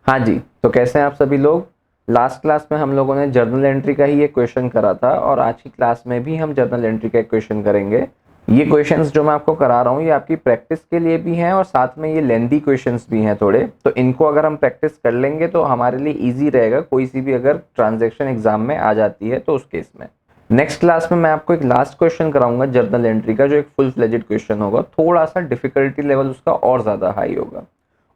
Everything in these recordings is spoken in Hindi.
हाँ जी, तो कैसे हैं आप सभी लोग। लास्ट क्लास में हम लोगों ने जर्नल एंट्री का ही एक क्वेश्चन करा था और आज की क्लास में भी हम जर्नल एंट्री का एक क्वेश्चन करेंगे। ये क्वेश्चंस जो मैं आपको करा रहा हूँ ये आपकी प्रैक्टिस के लिए भी हैं और साथ में ये लेंथी क्वेश्चंस भी हैं थोड़े, तो इनको अगर हम प्रैक्टिस कर लेंगे तो हमारे लिए ईजी रहेगा कोई सी भी अगर ट्रांजेक्शन एग्जाम में आ जाती है तो उस केस में। नेक्स्ट क्लास में मैं आपको एक लास्ट क्वेश्चन कराऊंगा जर्नल एंट्री का, जो एक फुल फ्लेजेड क्वेश्चन होगा, थोड़ा सा डिफिकल्टी लेवल उसका और ज्यादा हाई होगा।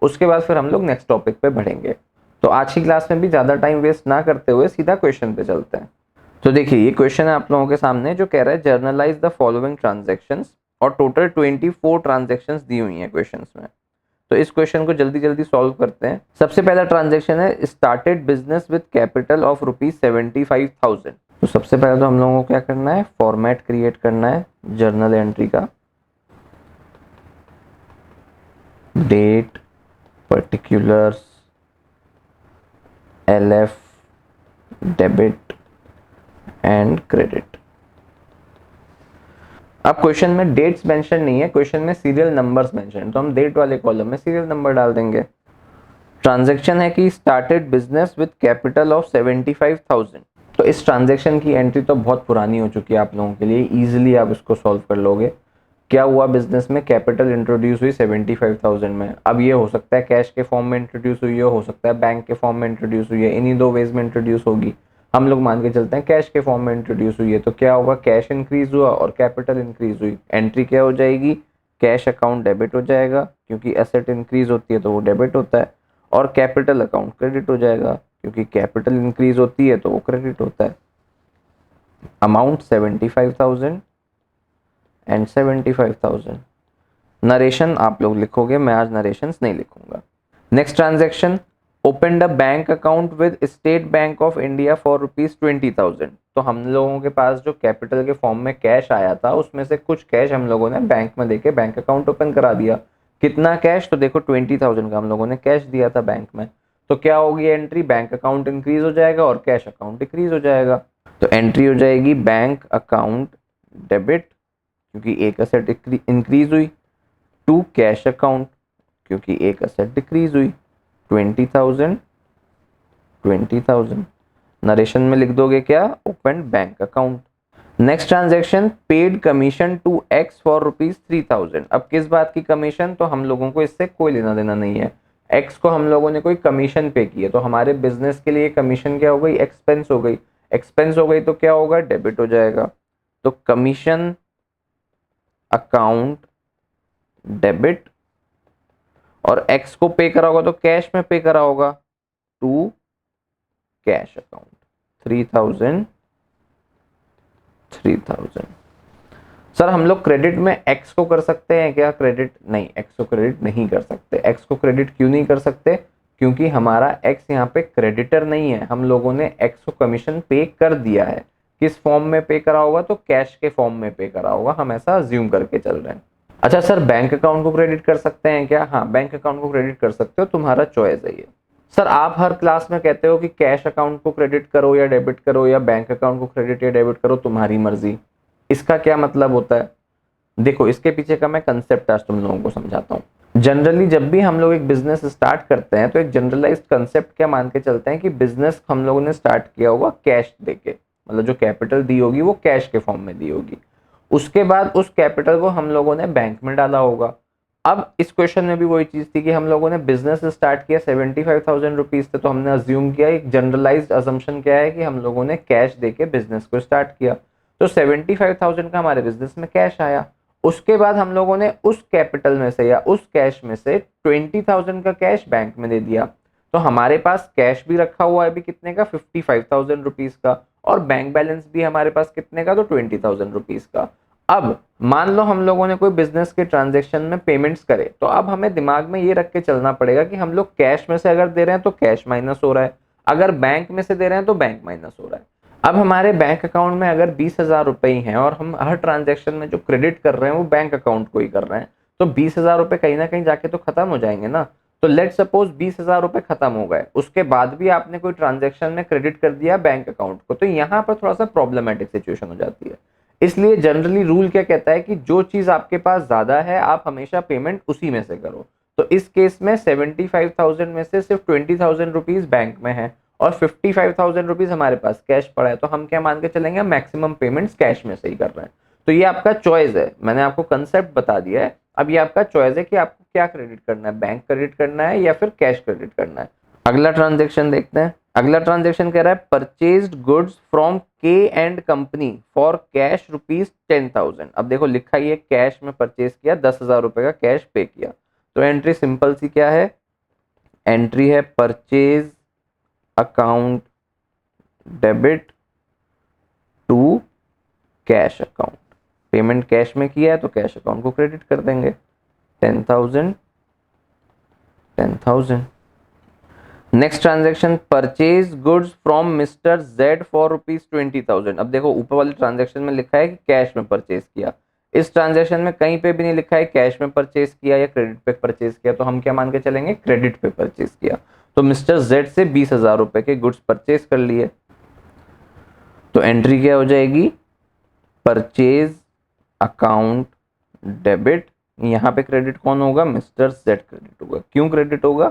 उसके बाद फिर हम लोग नेक्स्ट टॉपिक पे बढ़ेंगे। तो आज की क्लास में भी ज़्यादा टाइम वेस्ट ना करते हुए सीधा क्वेश्चन पे चलते हैं। तो देखिए ये क्वेश्चन है आप लोगों के सामने जो कह रहा है जर्नलाइज द फॉलोइंग ट्रांजेक्शंस, और टोटल 24 ट्रांजेक्शंस दी हुई हैं क्वेश्चंस में। तो इस क्वेश्चन को जल्दी जल्दी सॉल्व करते हैं। सबसे पहला ट्रांजेक्शन है started business with capital of ₹75,000। तो सबसे पहले तो हम लोगों को क्या करना है, फॉर्मेट क्रिएट करना है जर्नल एंट्री का। Date, particulars, LF, debit and credit. अब क्वेश्चन में डेट्स मेंशन नहीं है, क्वेश्चन में सीरियल नंबर्स मेंशन, तो हम डेट वाले कॉलम में सीरियल नंबर डाल देंगे। ट्रांजैक्शन है कि started business with capital of 75,000। तो इस ट्रांजैक्शन की एंट्री तो बहुत पुरानी हो चुकी है आप लोगों के लिए, इजीली आप इसको सॉल्व कर लोगे। क्या हुआ, बिजनेस में कैपिटल इंट्रोड्यूस हुई 75,000 में। अब ये हो सकता है कैश के फॉर्म में इंट्रोड्यूस हुई हो सकता है बैंक के फॉर्म में इंट्रोड्यूस हुई है, इन्हीं दो वेज में इंट्रोड्यूस होगी। हम लोग मान के चलते हैं कैश के फॉर्म में इंट्रोड्यूस हुई है, तो क्या होगा, कैश इंक्रीज हुआ और कैपिटल इंक्रीज हुई। एंट्री क्या हो जाएगी, कैश अकाउंट डेबिट हो जाएगा क्योंकि एसेट इंक्रीज होती है तो वो डेबिट होता है, और कैपिटल अकाउंट क्रेडिट हो जाएगा क्योंकि कैपिटल इंक्रीज होती है तो वो क्रेडिट होता है। Amount 75,000 and 75,000। नरेशन आप लोग लिखोगे, मैं आज नरेशंस नहीं लिखूंगा। Next transaction, open a bank account with state bank of India for ₹20,000। तो हम लोगों के पास जो कैपिटल के फॉर्म में कैश आया था उसमें से कुछ कैश हम लोगों ने बैंक में देके बैंक अकाउंट ओपन करा दिया। कितना कैश, तो देखो 20,000 का हम लोगों ने कैश दिया था बैंक में। तो क्या होगी एंट्री, बैंक अकाउंट इंक्रीज हो जाएगा और कैश अकाउंट डिक्रीज हो जाएगा। तो एंट्री हो जाएगी बैंक अकाउंट डेबिट क्योंकि एक असेट इंक्रीज हुई, टू कैश अकाउंट क्योंकि एक असेट डिक्रीज हुई। 20,000 20,000। नरेशन में लिख दोगे क्या, open bank account. Next transaction, paid commission to X for ₹3,000। अब किस बात की कमीशन, तो हम लोगों को इससे कोई लेना देना नहीं है। एक्स को हम लोगों ने कोई कमीशन पे की है, तो हमारे बिजनेस के लिए कमीशन क्या हो गई, एक्सपेंस हो गई। एक्सपेंस हो गई तो क्या होगा, डेबिट हो जाएगा। तो कमीशन अकाउंट डेबिट, और एक्स को पे करा होगा तो कैश में पे करा होगा, टू कैश अकाउंट। 3,000 3,000। सर हम लोग क्रेडिट में एक्स को कर सकते हैं क्या, क्रेडिट नहीं, एक्स को क्रेडिट नहीं कर सकते। एक्स को क्रेडिट क्यों नहीं कर सकते, क्योंकि हमारा एक्स यहाँ पे क्रेडिटर नहीं है, हम लोगों ने एक्स को कमीशन पे कर दिया है। किस फॉर्म में पे करा होगा, तो कैश के फॉर्म में पे करा होगा, हम ऐसा अज्यूम करके चल रहे हैं। अच्छा सर बैंक अकाउंट को क्रेडिट कर सकते हैं क्या, हाँ बैंक अकाउंट को क्रेडिट कर सकते हो, तुम्हारा चॉइस है ये। सर आप हर क्लास में कहते हो कि कैश अकाउंट को क्रेडिट करो या डेबिट करो या बैंक अकाउंट को क्रेडिट या डेबिट करो, तुम्हारी मर्जी। इसका क्या मतलब होता है, देखो इसके पीछे का मैं कंसेप्ट आज तुम लोगों को समझाता हूँ। जनरली जब भी हम लोग एक बिजनेस स्टार्ट करते हैं तो एक जनरलाइज्ड कंसेप्ट क्या मान के चलते हैं कि बिजनेस हम लोगों ने स्टार्ट किया होगा कैश देके, मतलब जो कैपिटल दी होगी वो कैश के फॉर्म में दी होगी। उसके बाद उस कैपिटल को हम लोगों ने बैंक में डाला होगा। अब इस क्वेश्चन में भी वही चीज थी कि हम लोगों ने बिजनेस स्टार्ट किया, 75,000 रुपीज थे, तो हमने अज्यूम किया, एक जनरलाइज्ड अजम्पशन क्या है कि हम लोगों ने कैश देके बिजनेस को स्टार्ट किया। तो 75,000 का हमारे बिजनेस में कैश आया। उसके बाद हम लोगों ने उस कैपिटल में से या उस कैश में से 20,000 का कैश बैंक में दे दिया। तो हमारे पास कैश भी रखा हुआ है अभी कितने का, 55,000 रुपीज का, और बैंक बैलेंस भी हमारे पास कितने का, तो 20,000 रुपीज का। अब मान लो हम लोगों ने कोई बिजनेस के ट्रांजेक्शन में पेमेंट्स करे, तो अब हमें दिमाग में ये रख के चलना पड़ेगा कि हम लोग कैश में से अगर दे रहे हैं तो कैश माइनस हो रहा है, अगर बैंक में से दे रहे हैं तो बैंक माइनस हो रहा है। अब हमारे बैंक अकाउंट में अगर 20,000 रुपए ही हैं और हम हर ट्रांजेक्शन में जो क्रेडिट कर रहे हैं वो बैंक अकाउंट को ही कर रहे हैं, तो 20,000 रुपए कहीं ना कहीं जाके तो खत्म हो जाएंगे ना। तो लेट सपोज 20,000 रुपए खत्म हो गए, उसके बाद भी आपने कोई ट्रांजेक्शन में क्रेडिट कर दिया बैंक अकाउंट को, तो यहाँ पर थोड़ा सा प्रॉब्लमेटिक सिचुएशन हो जाती है। इसलिए जनरली रूल क्या कहता है कि जो चीज आपके पास ज्यादा है आप हमेशा पेमेंट उसी में से करो। तो इस केस में 75,000 में से सिर्फ 20,000 रुपीज बैंक में है और 55,000 रुपीज हमारे पास कैश पड़ा है, तो हम क्या मान के चलेंगे, मैक्सिमम पेमेंट्स कैश में से ही कर रहे हैं। तो ये आपका चॉइस है, मैंने आपको कंसेप्ट बता दिया है। अब ये आपका चॉइस है कि आपको क्या क्रेडिट करना है, बैंक क्रेडिट करना है या फिर कैश क्रेडिट करना है। अगला ट्रांजेक्शन देखते हैं। अगला ट्रांजेक्शन कह रहा है परचेज्ड गुड्स फ्रॉम के एंड कंपनी फॉर कैश ₹10,000। अब देखो लिखा ही है कैश में परचेज किया, 10,000 रुपए का कैश पे किया। तो एंट्री सिंपल सी क्या है, एंट्री है purchase account debit to cash account. Payment cash में किया है तो कैश अकाउंट को क्रेडिट कर देंगे, 10,000 10,000। Next transaction purchase goods from mister Z for ₹20,000। अब देखो ऊपर वाले ट्रांजेक्शन में लिखा है कि कैश में परचेज किया, इस ट्रांजेक्शन में कहीं पे भी नहीं लिखा है कैश में परचेज किया या क्रेडिट पे परचेज किया, तो हम क्या मान के चलेंगे, क्रेडिट पे परचेज किया। तो मिस्टर जेड से 20,000 रुपए के गुड्स परचेज कर लिए, तो एंट्री क्या हो जाएगी, परचेज अकाउंट डेबिट। यहाँ पे क्रेडिट कौन होगा, मिस्टर जेड क्रेडिट होगा। क्यों क्रेडिट होगा,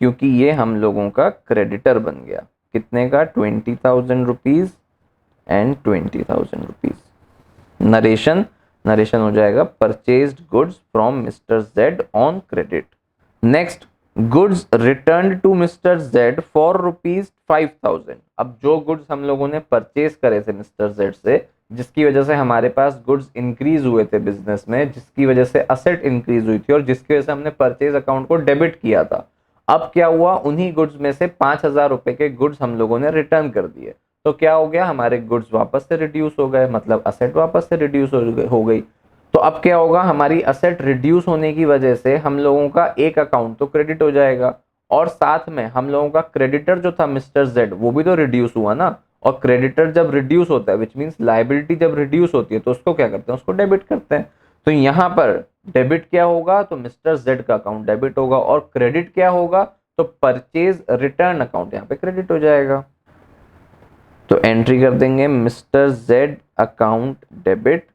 क्योंकि ये हम लोगों का क्रेडिटर बन गया। कितने का, 20,000 रुपीज एंड 20,000 रुपीज। नरेशन हो जाएगा purchased goods from mister Z on credit. Next, goods return to mister Z for ₹5,000। अब जो गुड्स हम लोगों ने परचेज करे थे मिस्टर जेड से, जिसकी वजह से हमारे पास गुड्स इंक्रीज हुए थे बिजनेस में, जिसकी वजह से असेट इंक्रीज हुई थी और जिसकी वजह से हमने परचेज अकाउंट को डेबिट किया था, अब क्या हुआ, उन्हीं गुड्स में से 5,000 रुपए के गुड्स हम लोगों ने रिटर्न कर दिए। तो क्या हो गया, हमारे गुड्स वापस से रिड्यूस हो गए, मतलब असेट वापस से रिड्यूस हो गई। तो अब क्या होगा, हमारी असेट रिड्यूस होने की वजह से हम लोगों का एक अकाउंट तो क्रेडिट हो जाएगा और साथ में हम लोगों का क्रेडिटर जो था मिस्टर जेड वो भी तो रिड्यूस हुआ ना। और क्रेडिटर जब रिड्यूस होता है विच मींस लायबिलिटी जब रिड्यूस होती है तो उसको क्या करते हैं, उसको डेबिट करते हैं। तो यहाँ पर डेबिट क्या होगा, तो मिस्टर जेड का अकाउंट डेबिट होगा और क्रेडिट क्या होगा, तो परचेज रिटर्न अकाउंट यहाँ पे क्रेडिट हो जाएगा। तो एंट्री कर देंगे mister Z account debit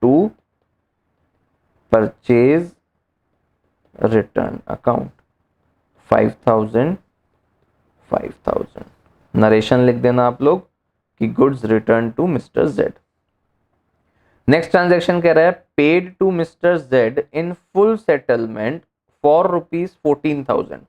to purchase return account 5,000 5,000। Narration लिख देना आप लोग कि goods return to mister Z. Next transaction कह रहा है paid to mister Z in full settlement for ₹14,000।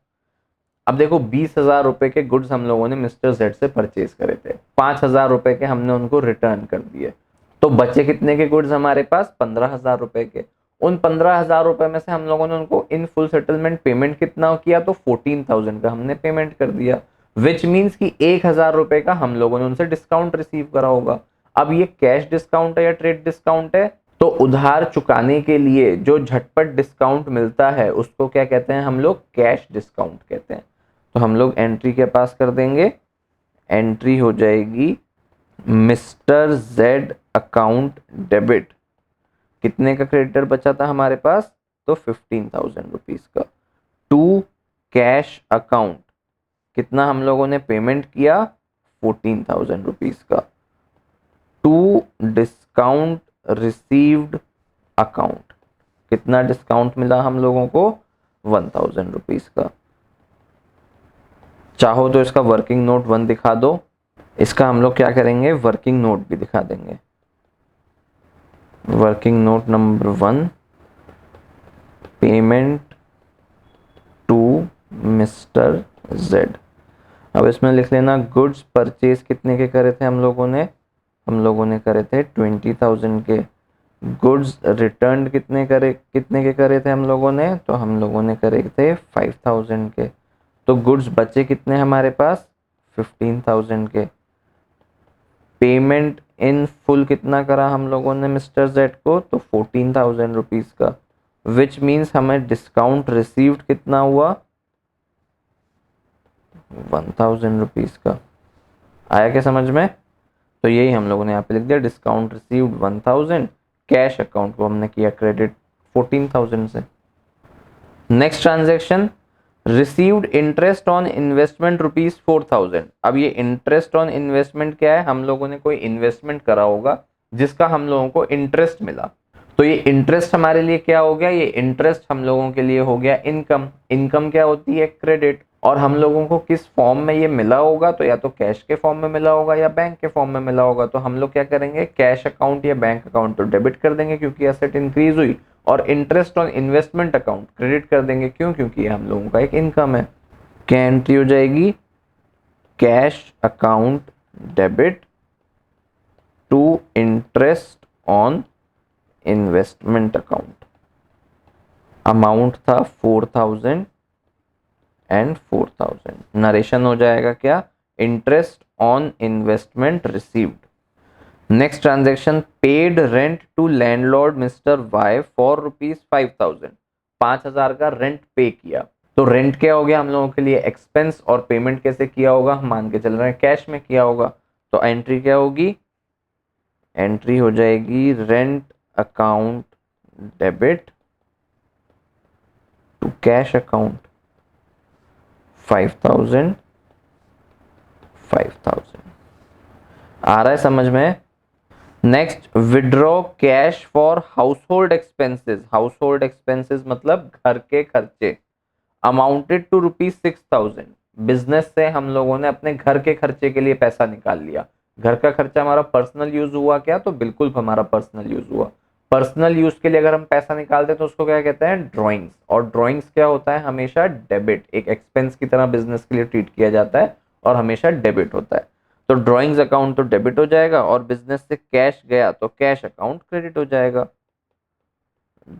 अब देखो 20,000 रुपए के गुड्स हम लोगों ने मिस्टर जेड से परचेज करे थे, 5,000 रुपए के हमने उनको रिटर्न कर दिए, तो बचे कितने के गुड्स हमारे पास, 15,000 रुपए के। उन 15,000 रुपए में से हम लोगों ने उनको इन फुल सेटलमेंट पेमेंट कितना किया, तो 14,000 का हमने पेमेंट कर दिया, विच मीन्स कि 1,000 रुपए का हम लोगों ने उनसे डिस्काउंट रिसीव करा होगा। अब ये कैश डिस्काउंट है या ट्रेड डिस्काउंट है, तो उधार चुकाने के लिए जो झटपट डिस्काउंट मिलता है उसको क्या कहते हैं हम लोग, कैश डिस्काउंट कहते हैं। तो हम लोग एंट्री के पास कर देंगे, एंट्री हो जाएगी मिस्टर जेड अकाउंट डेबिट। कितने का क्रेडिटर बचा था हमारे पास, तो 15,000 रुपीज का, टू कैश अकाउंट। कितना हम लोगों ने पेमेंट किया, 14,000 रुपीज का, टू डिस्काउंट रिसीव्ड अकाउंट। कितना डिस्काउंट मिला हम लोगों को, 1,000 रुपीज का। चाहो तो इसका वर्किंग नोट 1 दिखा दो, इसका हम लोग क्या करेंगे, वर्किंग नोट भी दिखा देंगे। Working note number 1, payment to mister Z. अब इसमें लिख लेना गुड्स परचेज कितने के करे थे हम लोगों ने करे थे 20,000 के। गुड्स रिटर्न कितने के करे थे हम लोगों ने, तो हम लोगों ने करे थे 5,000 के। तो गुड्स बचे कितने हमारे पास, 15,000 के। पेमेंट इन फुल कितना करा हम लोगों ने मिस्टर जेड को, तो 14,000 रुपीज का, विच मीन्स हमें डिस्काउंट रिसीव्ड कितना हुआ, 1,000 रुपीज का। आया क्या समझ में, तो यही हम लोगों ने यहाँ पे लिख दिया, डिस्काउंट रिसीव्ड 1,000, कैश अकाउंट को हमने किया क्रेडिट 14,000 से। Next transaction received interest on investment ₹4,000। अब ये इंटरेस्ट ऑन इन्वेस्टमेंट क्या है, हम लोगों ने कोई इन्वेस्टमेंट करा होगा जिसका हम लोगों को इंटरेस्ट मिला, तो ये इंटरेस्ट हमारे लिए क्या हो गया, ये इंटरेस्ट हम लोगों के लिए हो गया इनकम। इनकम क्या होती है, क्रेडिट। और हम लोगों को किस फॉर्म में ये मिला होगा, तो या तो कैश के फॉर्म में मिला होगा या बैंक के फॉर्म में मिला होगा। तो हम लोग क्या करेंगे, कैश अकाउंट या बैंक अकाउंट तो डेबिट कर देंगे क्योंकि एसेट इंक्रीज हुई, और interest on investment account credit कर देंगे, क्यों, क्योंकि ये हम लोगों का एक इनकम है। क्या एंट्री हो जाएगी, cash account debit to interest on investment account. Amount था 4000 एंड 4000। नरेशन हो जाएगा क्या, interest on investment received. Next transaction, paid rent to landlord mister Y for ₹5000। 5000 का रेंट पे किया। तो रेंट क्या हो गया हम लोगों के लिए, एक्सपेंस, और पेमेंट कैसे किया होगा, हम मान के चल रहे हैं कैश में किया होगा। तो एंट्री क्या होगी, एंट्री हो जाएगी rent account debit to cash account 5000। आ रहा है समझ में। Next, withdraw cash for household expenses. Household expenses मतलब घर के खर्चे, अमाउंटेड टू ₹6000। बिजनेस से हम लोगों ने अपने घर के खर्चे के लिए पैसा निकाल लिया। घर का खर्चा हमारा पर्सनल यूज हुआ क्या, तो बिल्कुल हमारा पर्सनल यूज हुआ। पर्सनल यूज के लिए अगर हम पैसा निकालते हैं तो उसको क्या कहते हैं, ड्रॉइंग्स। और ड्रॉइंग्स क्या होता है, हमेशा डेबिट, एक एक्सपेंस की तरह बिजनेस के लिए ट्रीट किया जाता है और हमेशा डेबिट होता है। तो ड्रॉइंग्स अकाउंट तो डेबिट हो जाएगा, और बिजनेस से कैश गया तो कैश अकाउंट क्रेडिट हो जाएगा।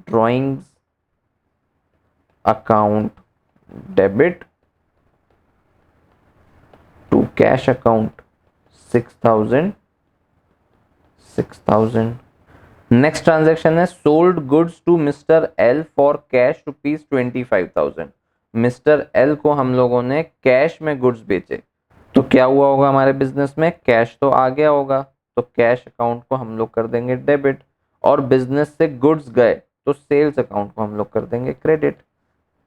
Drawings account debit to cash account 6000। Next transaction है, sold goods to mister L for cash ₹25,000। Mister L को हम लोगों ने कैश में गुड्स बेचे। तो क्या हुआ होगा हमारे बिजनेस में, कैश तो आ गया होगा, तो कैश अकाउंट को हम लोग कर देंगे डेबिट। और बिजनेस से गुड्स गए तो सेल्स अकाउंट को हम लोग कर देंगे क्रेडिट।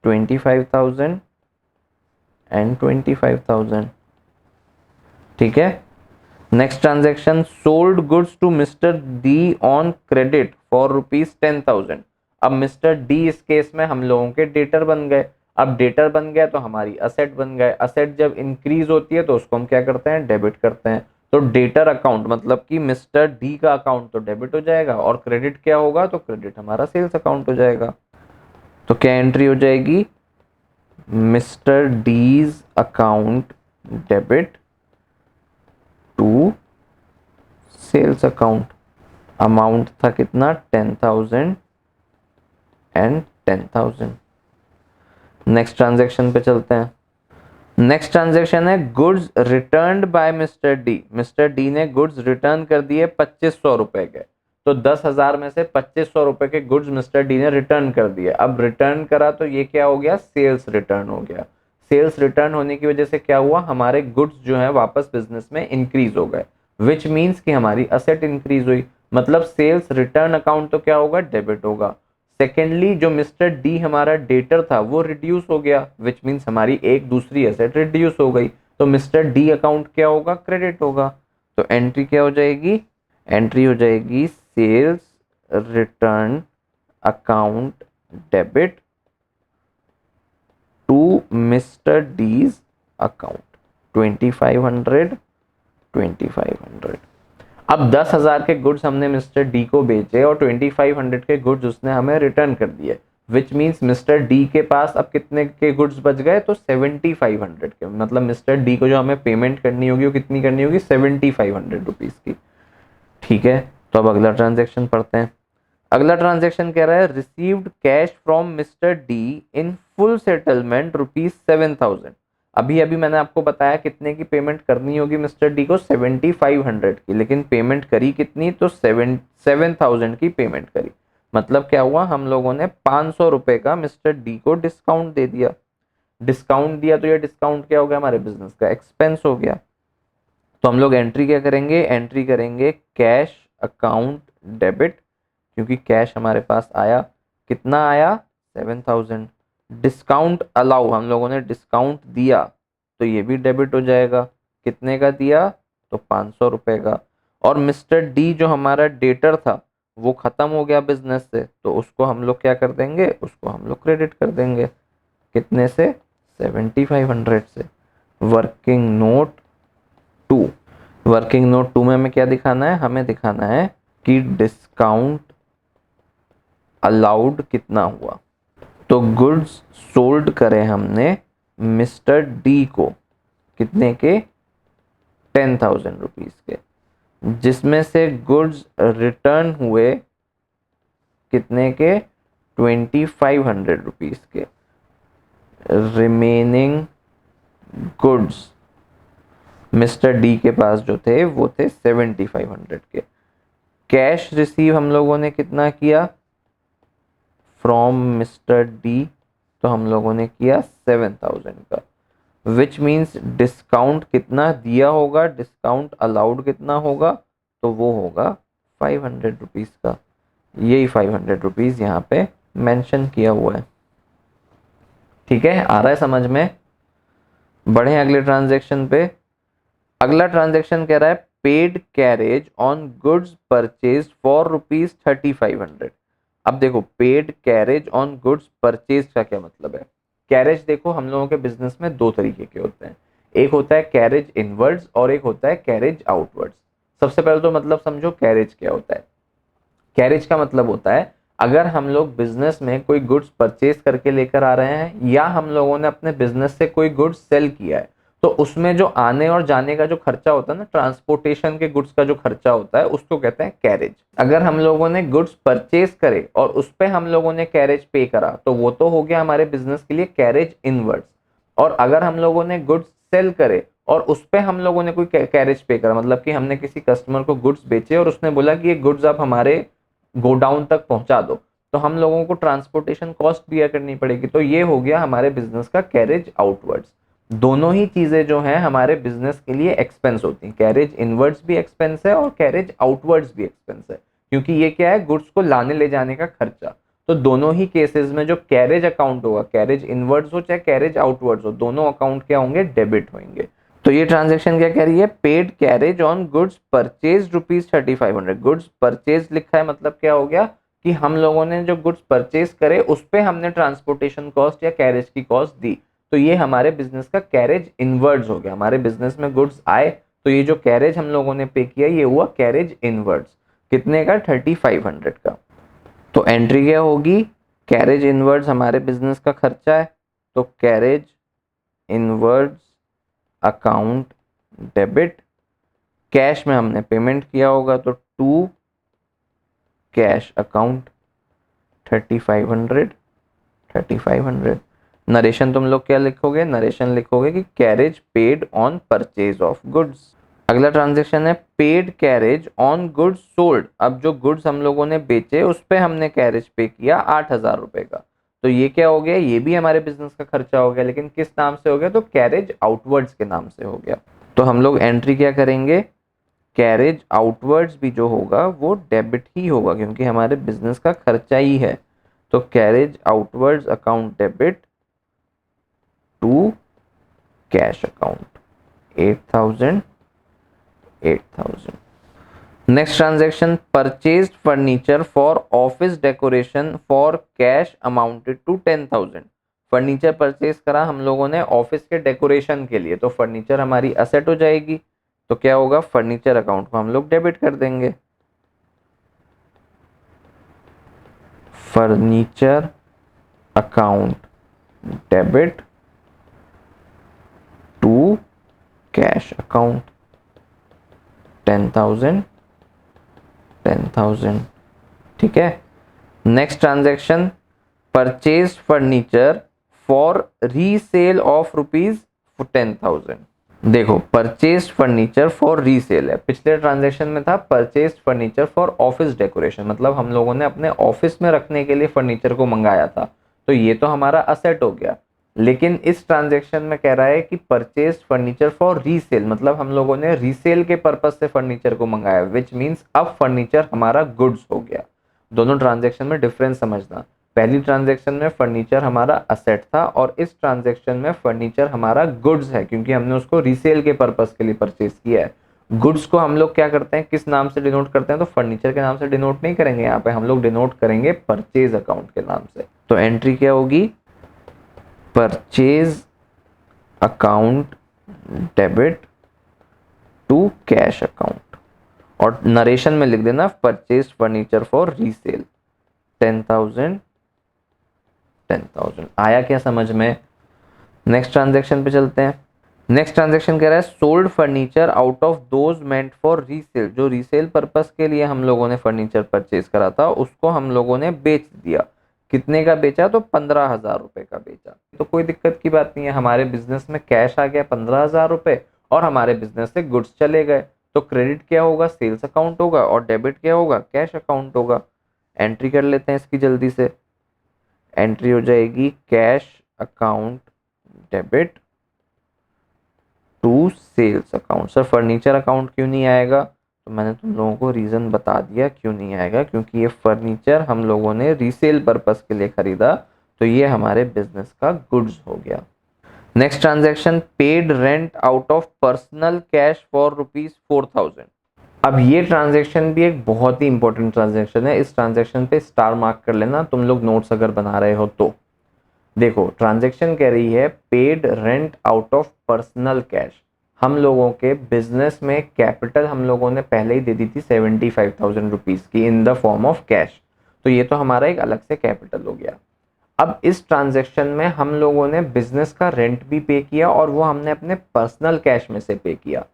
25,000 एंड 25,000। ठीक है। Next transaction, sold goods to mister D on credit for ₹10,000। अब मिस्टर डी इस केस में हम लोगों के डेटर बन गए। अब डेटर बन गया तो हमारी असेट बन गए। असेट जब इंक्रीज होती है तो उसको हम क्या करते हैं, डेबिट करते हैं। तो डेटर अकाउंट मतलब कि मिस्टर डी का अकाउंट तो डेबिट हो जाएगा, और क्रेडिट क्या होगा, तो क्रेडिट हमारा सेल्स अकाउंट हो जाएगा। तो क्या एंट्री हो जाएगी, mister D's account debit to sales account. Amount था कितना, 10,000 एंड 10,000। नेक्स्ट ट्रांजेक्शन पे चलते हैं। नेक्स्ट ट्रांजेक्शन है, goods returned by mister D. Mister D ने गुड्स रिटर्न कर दिए 2500 रुपए के। तो 10,000 में से 2500 रुपए के गुड्स मिस्टर डी ने रिटर्न कर दिए। अब रिटर्न करा तो ये क्या हो गया, सेल्स रिटर्न हो गया। सेल्स रिटर्न होने की वजह से क्या हुआ, हमारे गुड्स जो है वापस बिजनेस में इंक्रीज हो गए, विच मीन्स कि हमारी असेट इंक्रीज हुई। मतलब सेल्स रिटर्न अकाउंट तो क्या होगा, डेबिट होगा। सेकेंडली जो मिस्टर डी हमारा डेटर था वो रिड्यूस हो गया, विच मीन्स हमारी एक दूसरी एसेट रिड्यूस हो गई। तो मिस्टर डी अकाउंट क्या होगा, क्रेडिट होगा। तो एंट्री क्या हो जाएगी, एंट्री हो जाएगी sales return account debit to mister D's account 2500। अब 10,000 के गुड्स हमने मिस्टर डी को बेचे और 2500 के गुड्स उसने हमें रिटर्न कर दिए, विच मीन्स मिस्टर डी के पास अब कितने के गुड्स बच गए, तो 7500 के। मतलब मिस्टर डी को जो हमें पेमेंट करनी होगी वो कितनी करनी होगी, 7500 रुपीज की। ठीक है, तो अब अगला ट्रांजेक्शन पढ़ते हैं। अगला ट्रांजेक्शन कह रहा है, received cash from mister D in full settlement ₹7,000। अभी अभी मैंने आपको बताया कितने की पेमेंट करनी होगी मिस्टर डी को, 7500 की, लेकिन पेमेंट करी कितनी, तो 7,000 की पेमेंट करी। मतलब क्या हुआ, हम लोगों ने 500 रुपए का मिस्टर डी को डिस्काउंट दे दिया। डिस्काउंट दिया तो ये डिस्काउंट क्या हो गया, हमारे बिजनेस का एक्सपेंस हो गया। तो हम लोग एंट्री क्या करेंगे, एंट्री करेंगे कैश अकाउंट डेबिट, क्योंकि कैश हमारे पास आया, कितना आया, 7,000। डिस्काउंट अलाउ, हम लोगों ने डिस्काउंट दिया तो ये भी डेबिट हो जाएगा। कितने का दिया, तो 500 रुपए का। और मिस्टर डी जो हमारा डेटर था वो खत्म हो गया बिजनेस से, तो उसको हम लोग क्या कर देंगे, उसको हम लोग क्रेडिट कर देंगे। कितने से, 7500 से। Working note 2। वर्किंग नोट 2 में हमें क्या दिखाना है, हमें दिखाना है कि डिस्काउंट अलाउड कितना हुआ। तो गुड्स सोल्ड करे हमने मिस्टर डी को, कितने के, 10,000 रुपीज के, जिसमें से गुड्स रिटर्न हुए कितने के, 2500 रुपीज के। रिमेनिंग गुड्स मिस्टर डी के पास जो थे वो थे 7500 के। कैश रिसीव हम लोगों ने कितना किया फ्रॉम मिस्टर डी, तो हम लोगों ने किया 7000 का। विच मीन्स डिस्काउंट कितना दिया होगा, डिस्काउंट अलाउड कितना होगा, तो वो होगा 500 रुपीज का। यही 500 रुपीज यहाँ पे मेंशन किया हुआ है। ठीक है, आ रहा है समझ में। बढ़े अगले ट्रांजैक्शन पे। अगला ट्रांजैक्शन कह रहा है paid carriage on goods purchase for ₹3500। अब देखो paid carriage on goods purchase का क्या मतलब है। कैरेज देखो हम लोगों के बिजनेस में दो तरीके के होते हैं, एक होता है कैरेज इनवर्ड्स और एक होता है कैरेज आउटवर्ड्स। सबसे पहले तो मतलब समझो कैरेज क्या होता है। कैरेज का मतलब होता है अगर हम लोग बिजनेस में कोई गुड्स परचेज करके लेकर आ रहे हैं या हम लोगों ने अपने बिजनेस से कोई गुड्स सेल किया है, तो उसमें जो आने और जाने का जो खर्चा होता है ना, ट्रांसपोर्टेशन के गुड्स का जो खर्चा होता है, उसको कहते हैं कैरेज। अगर हम लोगों ने गुड्स परचेज करे और उस पे हम लोगों ने कैरेज पे करा, तो वो तो हो गया हमारे बिजनेस के लिए कैरेज इनवर्ड्स। और अगर हम लोगों ने गुड्स सेल करे और उस पे हम लोगों ने कोई कैरेज पे करा, मतलब कि हमने किसी कस्टमर को गुड्स बेचे और उसने बोला कि ये गुड्स आप हमारे गोडाउन तक पहुंचा दो, तो हम लोगों को ट्रांसपोर्टेशन कॉस्ट बियर करनी पड़ेगी। तो ये हो गया हमारे बिजनेस का कैरेज आउटवर्ड्स। दोनों ही चीजें जो हैं हमारे बिजनेस के लिए एक्सपेंस होती हैं। कैरेज इनवर्ड्स भी एक्सपेंस है और कैरेज आउटवर्ड्स भी एक्सपेंस है, क्योंकि ये क्या है, गुड्स को लाने ले जाने का खर्चा। तो दोनों ही केसेस में जो कैरेज अकाउंट होगा, कैरेज इनवर्ड्स हो चाहे कैरेज आउटवर्ड्स हो, दोनों अकाउंट क्या होंगे, डेबिट होंगे। तो ये ट्रांजैक्शन क्या कह रही है, paid carriage on goods purchase ₹3500। Goods purchase लिखा है मतलब क्या हो गया कि हम लोगों ने जो गुड्स परचेज करे उस पे हमने ट्रांसपोर्टेशन कॉस्ट या कैरेज की कॉस्ट दी। तो ये हमारे बिजनेस का कैरेज इनवर्ड्स हो गया। हमारे बिजनेस में गुड्स आए तो ये जो कैरेज हम लोगों ने पे किया ये हुआ कैरेज इनवर्ड्स। कितने का, 3500 का। तो एंट्री क्या होगी, कैरेज इनवर्ड्स हमारे बिजनेस का खर्चा है, तो carriage inwards account debit. Cash में हमने पेमेंट किया होगा तो टू कैश अकाउंट 3500। नरेशन तुम लोग क्या लिखोगे, नरेशन लिखोगे कि carriage paid on purchase of goods. अगला ट्रांजैक्शन है paid carriage on goods sold. अब जो गुड्स हम लोगों ने बेचे उस पे हमने कैरेज पे किया 8000 रुपए का। तो ये क्या हो गया, ये भी हमारे बिजनेस का खर्चा हो गया, लेकिन किस नाम से हो गया, तो कैरेज आउटवर्ड्स के नाम से हो गया। तो हम लोग एंट्री क्या करेंगे, कैरेज आउटवर्ड्स भी जो होगा वो डेबिट ही होगा, क्योंकि हमारे बिजनेस का खर्चा ही है। तो carriage outwards account debit to cash account 8000। Next transaction purchased furniture for office decoration for cash amounted to 10,000। Furniture purchase करा हम लोगों ने ऑफिस के डेकोरेशन के लिए, तो फर्नीचर हमारी असेट हो जाएगी। तो क्या होगा, फर्नीचर अकाउंट को हम लोग डेबिट कर देंगे। Furniture account debit to cash account 10,000। ठीक है। Next transaction purchase furniture for resale of ₹10,000। देखो परचेज फर्नीचर फॉर रीसेल है, पिछले ट्रांजैक्शन में था purchase furniture for office decoration, मतलब हम लोगों ने अपने ऑफिस में रखने के लिए फर्नीचर को मंगाया था, तो ये तो हमारा असेट हो गया। लेकिन इस ट्रांजैक्शन में कह रहा है कि परचेज फर्नीचर फॉर रीसेल, मतलब हम लोगों ने रीसेल के पर्पज से फर्नीचर को मंगाया, विच मीन्स अब फर्नीचर हमारा गुड्स हो गया। दोनों ट्रांजैक्शन में डिफरेंस समझना, पहली ट्रांजैक्शन में फर्नीचर हमारा असेट था और इस ट्रांजैक्शन में फर्नीचर हमारा गुड्स है, क्योंकि हमने उसको रीसेल के पर्पज के लिए परचेज किया है। गुड्स को हम लोग क्या करते हैं, किस नाम से डिनोट करते हैं, तो फर्नीचर के नाम से डिनोट नहीं करेंगे, यहाँ पे हम लोग डिनोट करेंगे परचेज अकाउंट के नाम से। तो एंट्री क्या होगी, purchase account debit to cash account, और नरेशन में लिख देना परचेज फर्नीचर फॉर रीसेल 10,000 10,000। आया क्या समझ में? नेक्स्ट ट्रांजैक्शन पे चलते हैं। नेक्स्ट ट्रांजैक्शन कह रहा है sold furniture out of those meant for resale, जो रीसेल पर्पस के लिए हम लोगों ने फर्नीचर परचेज करा था उसको हम लोगों ने बेच दिया। कितने का बेचा, तो 15,000 रुपए का बेचा। तो कोई दिक्कत की बात नहीं है, हमारे बिजनेस में कैश आ गया 15,000 रुपए और हमारे बिजनेस से गुड्स चले गए। तो क्रेडिट क्या होगा, सेल्स अकाउंट होगा, और डेबिट क्या होगा, कैश अकाउंट होगा। एंट्री कर लेते हैं इसकी जल्दी से। एंट्री हो जाएगी cash account debit to sales account. Sir furniture account क्यों नहीं आएगा, तो मैंने तुम लोगों को रीज़न बता दिया क्यों नहीं आएगा, क्योंकि ये फर्नीचर हम लोगों ने रीसेल पर्पस के लिए खरीदा, तो ये हमारे बिजनेस का गुड्स हो गया। Next transaction paid rent out of personal cash for ₹4,000। अब ये ट्रांजैक्शन भी एक बहुत ही इंपॉर्टेंट ट्रांजैक्शन है, इस ट्रांजैक्शन पे स्टार मार्क कर लेना तुम लोग नोट्स अगर बना रहे हो तो। देखो ट्रांजैक्शन कह रही है paid rent out of personal cash. हम लोगों के बिजनेस में कैपिटल हम लोगों ने पहले ही दे दी थी 75,000 रुपीज की in the form of cash, तो ये तो हमारा एक अलग से कैपिटल हो गया। अब इस ट्रांजैक्शन में हम लोगों ने बिजनेस का रेंट भी पे किया और वो हमने अपने पर्सनल कैश में से पे किया।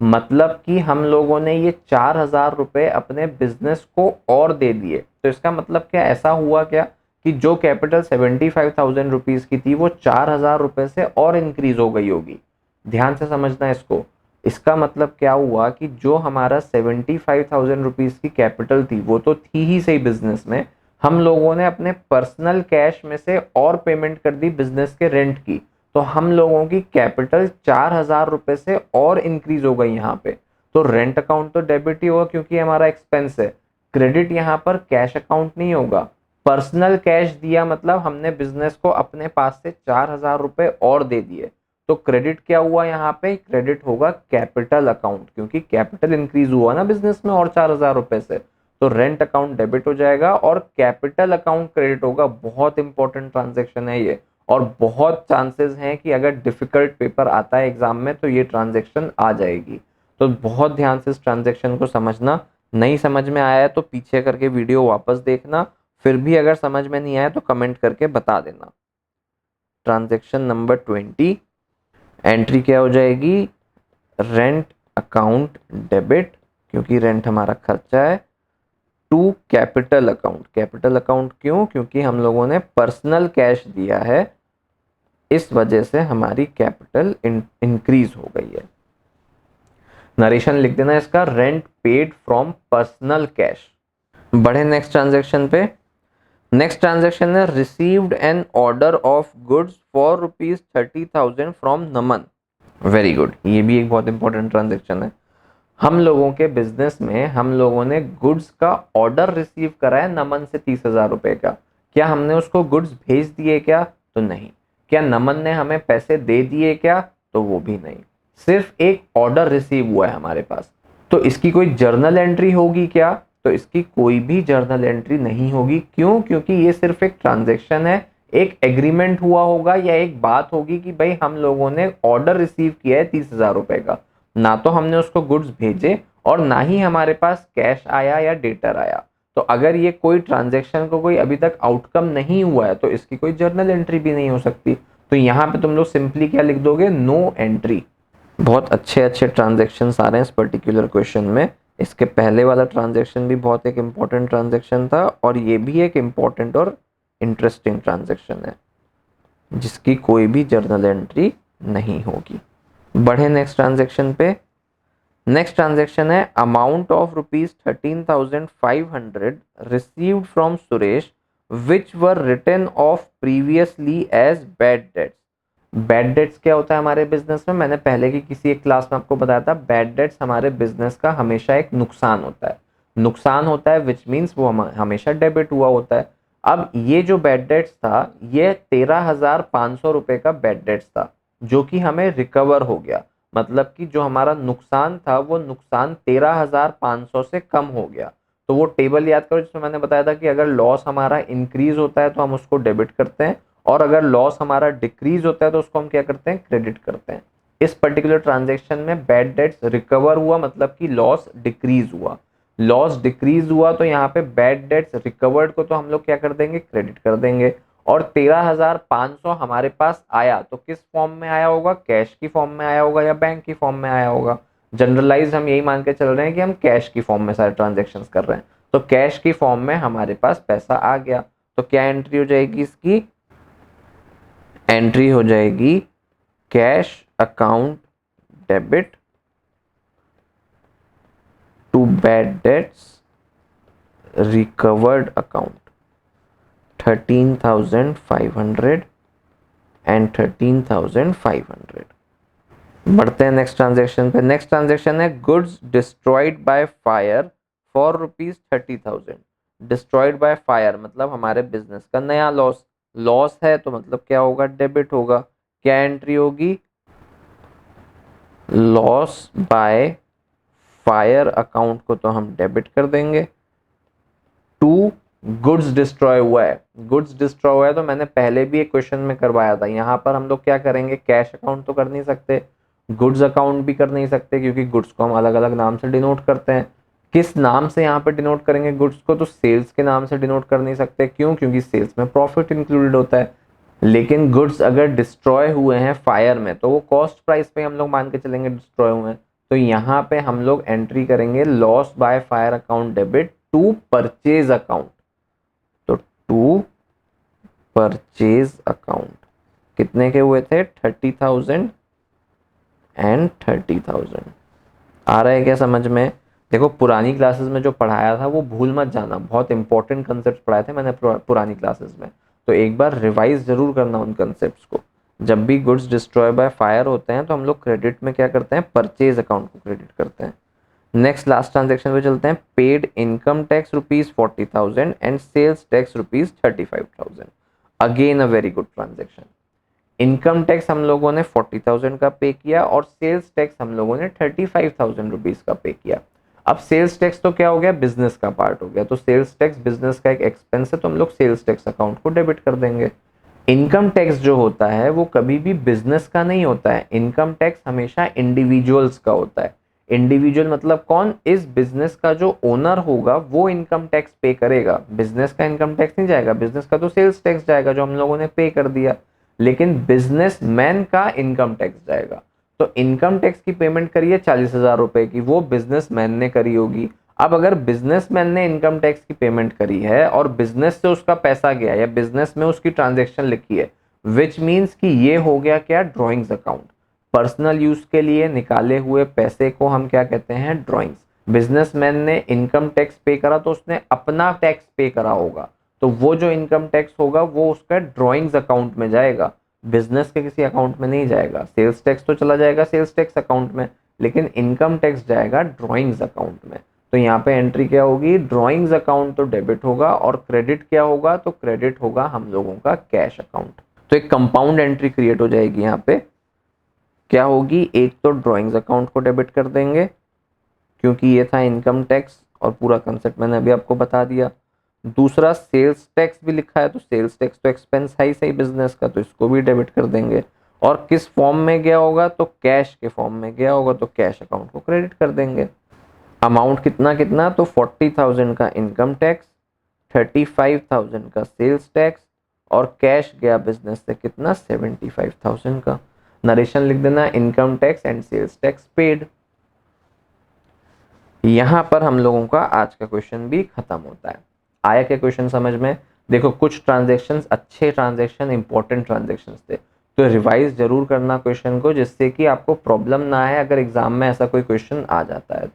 मतलब कि हम लोगों ने ये 4,000 रुपए अपने बिजनेस को और दे दिए। तो इसका मतलब क्या, ऐसा हुआ क्या कि जो कैपिटल 75,000 रुपीज की थी वो 4,000 रुपए से और इंक्रीज हो गई होगी। ध्यान से समझना इसको। इसका मतलब क्या हुआ कि जो हमारा 75,000 रुपीज की कैपिटल थी वो तो थी ही सही बिजनेस में, हम लोगों ने अपने पर्सनल कैश में से और पेमेंट कर दी बिजनेस के रेंट की, तो हम लोगों की कैपिटल 4,000 रुपए से और इंक्रीज हो गई यहाँ पे। तो रेंट अकाउंट तो डेबिट ही होगा क्योंकि हमारा एक्सपेंस है, क्रेडिट यहाँ पर कैश अकाउंट नहीं होगा। पर्सनल कैश दिया मतलब हमने बिजनेस को अपने पास से 4,000 रुपए और दे दिए, तो क्रेडिट क्या हुआ यहाँ पे, क्रेडिट होगा कैपिटल अकाउंट, क्योंकि कैपिटल इंक्रीज हुआ ना बिजनेस में और 4,000 रुपए से। तो रेंट अकाउंट डेबिट हो जाएगा और कैपिटल अकाउंट क्रेडिट होगा। बहुत इंपॉर्टेंट ट्रांजेक्शन है ये, और बहुत चांसेस हैं कि अगर डिफिकल्ट पेपर आता है एग्जाम में तो ये ट्रांजेक्शन आ जाएगी। तो बहुत ध्यान से इस ट्रांजेक्शन को समझना। नहीं समझ में आया है तो पीछे करके वीडियो वापस देखना, फिर भी अगर समझ में नहीं आया तो कमेंट करके बता देना। ट्रांजेक्शन नंबर 20, एंट्री क्या हो जाएगी, रेंट अकाउंट डेबिट, क्योंकि रेंट हमारा खर्चा है, to capital account. Capital account क्यों, क्योंकि हम लोगों ने पर्सनल कैश दिया है, इस वजह से हमारी कैपिटल इंक्रीज हो गई है। नरेशन लिख देना इसका, rent paid from personal cash. बढ़े नेक्स्ट ट्रांजेक्शन पे। नेक्स्ट ट्रांजेक्शन है received an order of goods for ₹30,000 from Naman. Very good, ये भी एक बहुत इंपॉर्टेंट ट्रांजेक्शन है। हम लोगों के बिजनेस में हम लोगों ने गुड्स का ऑर्डर रिसीव करा है नमन से 30,000 रुपए का। क्या हमने उसको गुड्स भेज दिए क्या, तो नहीं। क्या नमन ने हमें पैसे दे दिए क्या, तो वो भी नहीं। सिर्फ एक ऑर्डर रिसीव हुआ है हमारे पास। तो इसकी कोई जर्नल एंट्री होगी क्या, तो इसकी कोई भी जर्नल एंट्री नहीं होगी। क्यों, क्योंकि ये सिर्फ एक ट्रांजेक्शन है, एक एग्रीमेंट हुआ होगा या एक बात होगी कि भाई हम लोगों ने ऑर्डर रिसीव किया है 30,000 रुपए का, ना तो हमने उसको गुड्स भेजे और ना ही हमारे पास कैश आया या डेटर आया। तो अगर ये कोई ट्रांजेक्शन को कोई अभी तक आउटकम नहीं हुआ है तो इसकी कोई जर्नल एंट्री भी नहीं हो सकती। तो यहाँ पे तुम लोग सिंपली क्या लिख दोगे, नो एंट्री। बहुत अच्छे अच्छे ट्रांजेक्शन आ रहे हैं इस पर्टिकुलर क्वेश्चन में। इसके पहले वाला ट्रांजेक्शन भी बहुत एक इम्पॉर्टेंट ट्रांजेक्शन था और ये भी एक इम्पॉर्टेंट और इंटरेस्टिंग ट्रांजेक्शन है जिसकी कोई भी जर्नल एंट्री नहीं होगी। बढ़े नेक्स्ट ट्रांजेक्शन पे। नेक्स्ट ट्रांजेक्शन है amount of ₹13,500 received from Suresh which were written off previously as bad debts. Bad debts क्या होता है हमारे बिजनेस में, मैंने पहले की किसी एक क्लास में आपको बताया था। बैड डेट्स हमारे बिजनेस का हमेशा एक नुकसान होता है, नुकसान होता है विच मीन्स वो हमेशा डेबिट हुआ होता है। अब ये जो बैड डेट्स था ये 13,500 रुपए का बैड डेट्स था जो कि हमें रिकवर हो गया। मतलब कि जो हमारा नुकसान था वो नुकसान 13,500 से कम हो गया। तो वो टेबल याद करो जिसमें मैंने बताया था कि अगर लॉस हमारा इंक्रीज होता है तो हम उसको डेबिट करते हैं, और अगर लॉस हमारा डिक्रीज होता है तो उसको हम क्या करते हैं, क्रेडिट करते हैं। इस पर्टिकुलर ट्रांजेक्शन में बैड डेट्स रिकवर हुआ, मतलब कि लॉस डिक्रीज हुआ। लॉस डिक्रीज हुआ तो यहाँ पे बैड डेट्स रिकवर्ड को तो हम लोग क्या कर देंगे, क्रेडिट कर देंगे। और 13,500 हमारे पास आया तो किस फॉर्म में आया होगा, कैश की फॉर्म में आया होगा या बैंक की फॉर्म में आया होगा। जनरलाइज हम यही मान के चल रहे हैं कि हम कैश की फॉर्म में सारे ट्रांजेक्शन्स कर रहे हैं, तो कैश की फॉर्म में हमारे पास पैसा आ गया। तो क्या एंट्री हो जाएगी इसकी, एंट्री हो जाएगी cash account debit to bad debts recovered account 13,500 and 13,500। बढ़ते हैं नेक्स्ट ट्रांजेक्शन पे। नेक्स्ट ट्रांजेक्शन है goods destroyed by fire for ₹30,000। Destroyed by fire मतलब हमारे बिजनेस का नया लॉस, लॉस है तो मतलब क्या होगा, डेबिट होगा। क्या एंट्री होगी, लॉस बाय फायर अकाउंट को तो हम डेबिट कर देंगे। टू गुड्स डिस्ट्रॉय हुआ है, गुड्स डिस्ट्रॉय हुआ है तो मैंने पहले भी एक क्वेश्चन में करवाया था, यहाँ पर हम लोग क्या करेंगे, कैश अकाउंट तो कर नहीं सकते, गुड्स अकाउंट भी कर नहीं सकते, क्योंकि गुड्स को हम अलग अलग नाम से डिनोट करते हैं। किस नाम से यहाँ पे डिनोट करेंगे गुड्स को, तो सेल्स के नाम से डिनोट कर नहीं सकते। क्यों, क्योंकि सेल्स में प्रॉफिट इंक्लूडेड होता है। लेकिन गुड्स अगर डिस्ट्रॉय हुए हैं फायर में तो वो कॉस्ट प्राइस पे हम लोग मान के चलेंगे डिस्ट्रॉय हुए हैं। तो यहाँ पे हम लोग एंट्री करेंगे loss by fire account debit to purchase account. तो टू परचेज अकाउंट कितने के हुए थे, 30,000 एंड 30,000। आ रहा है क्या समझ में। देखो पुरानी क्लासेस में जो पढ़ाया था वो भूल मत जाना, बहुत इंपॉर्टेंट कंसेप्ट पढ़ाए थे मैंने पुरानी क्लासेस में, तो एक बार रिवाइज जरूर करना उन कंसेप्ट्स को। जब भी गुड्स डिस्ट्रॉय बाय फायर होते हैं तो हम लोग क्रेडिट में क्या करते हैं, परचेज अकाउंट को क्रेडिट करते हैं। नेक्स्ट लास्ट ट्रांजेक्शन पे चलते हैं। Paid income tax ₹40,000 and sales tax ₹35,000। Again a very good transaction. Income tax हम लोगों ने 40,000 का पे किया और सेल्स टैक्स हम लोगों ने 35,000 रुपीज का पे किया। अब सेल्स टैक्स तो क्या हो गया, बिजनेस का पार्ट हो गया, तो सेल्स टैक्स बिजनेस का एक एक्सपेंस है तो हम लोग सेल्स टैक्स अकाउंट को डेबिट कर देंगे। इनकम टैक्स जो होता है वो कभी भी बिजनेस का नहीं होता है, इनकम टैक्स हमेशा इंडिविजुअल्स का होता है। इंडिविजुअल मतलब कौन, इस बिजनेस का जो ओनर होगा वो इनकम टैक्स पे करेगा, बिजनेस का इनकम टैक्स नहीं जाएगा, बिजनेस का तो सेल्स टैक्स जाएगा जो हम लोगों ने पे कर दिया, लेकिन बिजनेसमैन का इनकम टैक्स जाएगा। तो इनकम टैक्स की पेमेंट करी है 40,000 रुपए की, वो बिजनेसमैन ने करी होगी। अब अगर बिजनेसमैन ने इनकम टैक्स की पेमेंट करी है और बिजनेस से उसका पैसा गया या बिजनेस में उसकी ट्रांजेक्शन लिखी है, विच मीन्स कि ये हो गया क्या, ड्रॉइंग्स अकाउंट। पर्सनल यूज के लिए निकाले हुए पैसे को हम क्या कहते हैं, ड्रॉइंग्स। बिजनेसमैन ने इनकम टैक्स पे करा तो उसने अपना टैक्स पे करा होगा, तो वो जो इनकम टैक्स होगा वो उसका ड्रॉइंग्स अकाउंट में जाएगा, बिजनेस के किसी अकाउंट में नहीं जाएगा। सेल्स टैक्स तो चला जाएगा सेल्स टैक्स अकाउंट में, लेकिन इनकम टैक्स जाएगा ड्रॉइंग्स अकाउंट में। तो यहाँ पे एंट्री क्या होगी, ड्रॉइंग्स अकाउंट तो डेबिट होगा और क्रेडिट क्या होगा, तो क्रेडिट होगा हम लोगों का कैश अकाउंट। तो एक कंपाउंड एंट्री क्रिएट हो जाएगी यहाँ पे। क्या होगी, एक तो ड्रॉइंग्स अकाउंट को डेबिट कर देंगे क्योंकि ये था इनकम टैक्स और पूरा कंसेप्ट मैंने अभी आपको बता दिया। दूसरा सेल्स टैक्स भी लिखा है तो सेल्स टैक्स तो एक्सपेंस है ही सही बिजनेस का, तो इसको भी डेबिट कर देंगे। और किस फॉर्म में गया होगा, तो कैश के फॉर्म में गया होगा, तो कैश अकाउंट को क्रेडिट कर देंगे। अमाउंट कितना कितना, तो 40,000 का इनकम टैक्स, 35,000 का सेल्स टैक्स और कैश गया बिजनेस से कितना, 75,000 का। नरेशन लिख देना, income tax and sales tax paid. यहां पर हम लोगों का आज का क्वेश्चन भी खत्म होता है। आया क्या क्वेश्चन समझ में। देखो कुछ ट्रांजेक्शन्स अच्छे ट्रांजेक्शन, इंपॉर्टेंट ट्रांजेक्शन्स थे, तो रिवाइज जरूर करना क्वेश्चन को, जिससे कि आपको प्रॉब्लम ना आए अगर एग्जाम में ऐसा कोई क्वेश्चन आ जाता है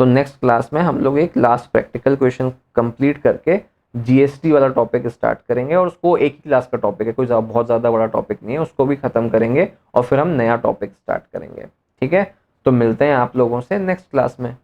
तो नेक्स्ट क्लास में हम लोग एक लास्ट प्रैक्टिकल क्वेश्चन कंप्लीट करके जीएसटी वाला टॉपिक स्टार्ट करेंगे, और उसको एक ही क्लास का टॉपिक है, कोई बहुत ज़्यादा बड़ा टॉपिक नहीं है, उसको भी खत्म करेंगे और फिर हम नया टॉपिक स्टार्ट करेंगे। ठीक है, तो मिलते हैं आप लोगों से नेक्स्ट क्लास में।